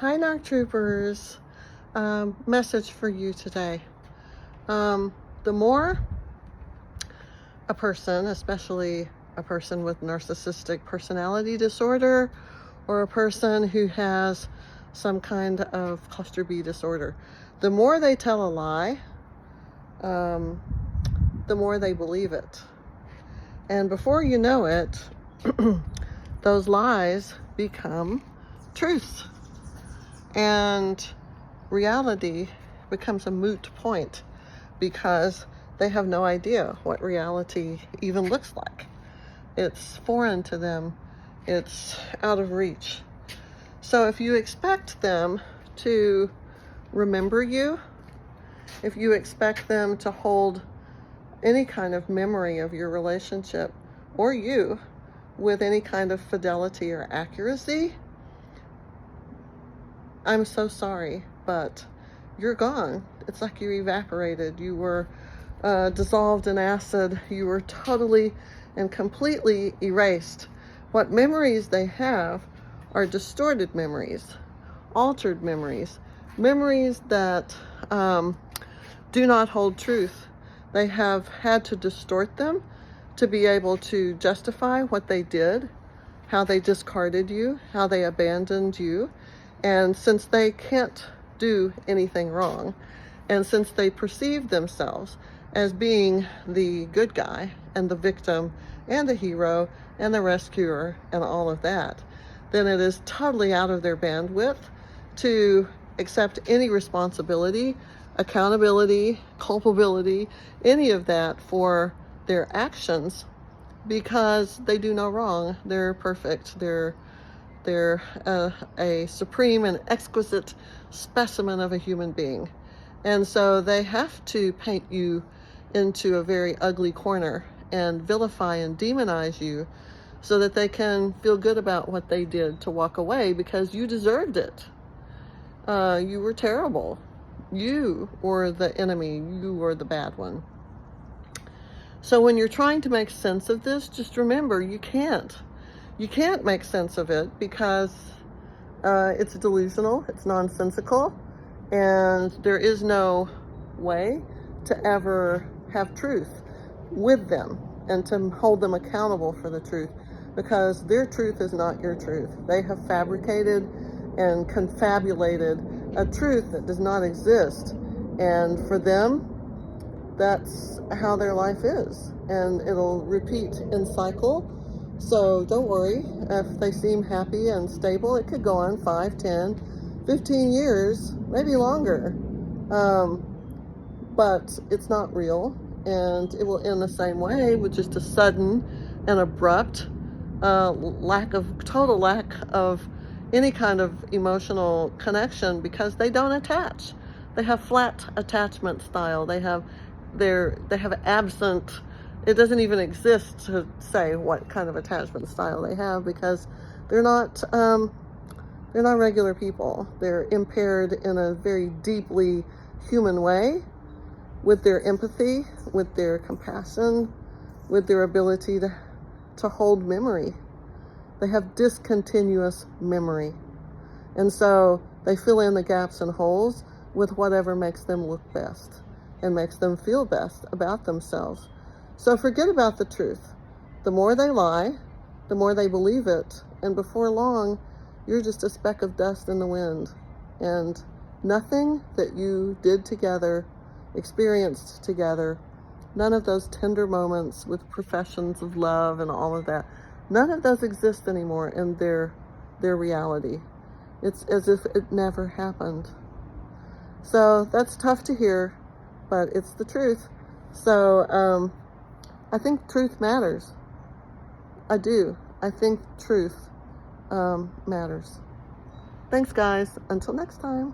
Hi, NARC Troopers. Message for you today. The more a person, especially a person with narcissistic personality disorder or a person who has some kind of cluster B disorder, the more they tell a lie, the more they believe it. And before you know it, those lies become truths. And reality becomes a moot point because they have no idea what reality even looks like. It's foreign to them. It's out of reach. So if you expect them to remember you, if you expect them to hold any kind of memory of your relationship or you with any kind of fidelity or accuracy, I'm so sorry, but you're gone. It's like you evaporated. You were dissolved in acid. You were totally and completely erased. What memories they have are distorted memories, altered memories, memories that do not hold truth. They have had to distort them to be able to justify what they did, how they discarded you, how they abandoned you. And since they can't do anything wrong, and since they perceive themselves as being the good guy and the victim and the hero and the rescuer and all of that, then it is totally out of their bandwidth to accept any responsibility, accountability, culpability, any of that for their actions, because they do no wrong. They're perfect. They're a supreme and exquisite specimen of a human being. And so they have to paint you into a very ugly corner and vilify and demonize you so that they can feel good about what they did to walk away because you deserved it. You were terrible. You were the enemy. You were the bad one. So when you're trying to make sense of this, just remember you can't. You can't make sense of it because it's delusional, it's nonsensical, and there is no way to ever have truth with them and to hold them accountable for the truth, because their truth is not your truth. They have fabricated and confabulated a truth that does not exist, and for them, that's how their life is, and it'll repeat in cycle. So don't worry if they seem happy and stable. It could go on 5, 10, 15 years, maybe longer. But it's not real, and it will end the same way with just a sudden and abrupt total lack of any kind of emotional connection, because they don't attach. They have flat attachment style. They have absent. It doesn't even exist to say what kind of attachment style they have, because they're not regular people. They're impaired in a very deeply human way, with their empathy, with their compassion, with their ability to hold memory. They have discontinuous memory. And so they fill in the gaps and holes with whatever makes them look best and makes them feel best about themselves. So forget about the truth. The more they lie, the more they believe it. And before long, you're just a speck of dust in the wind. And nothing that you did together, experienced together, none of those tender moments with professions of love and all of that, none of those exist anymore in their reality. It's as if it never happened. So that's tough to hear, but it's the truth. So I think truth matters. I do. I think truth matters. Thanks, guys. Until next time.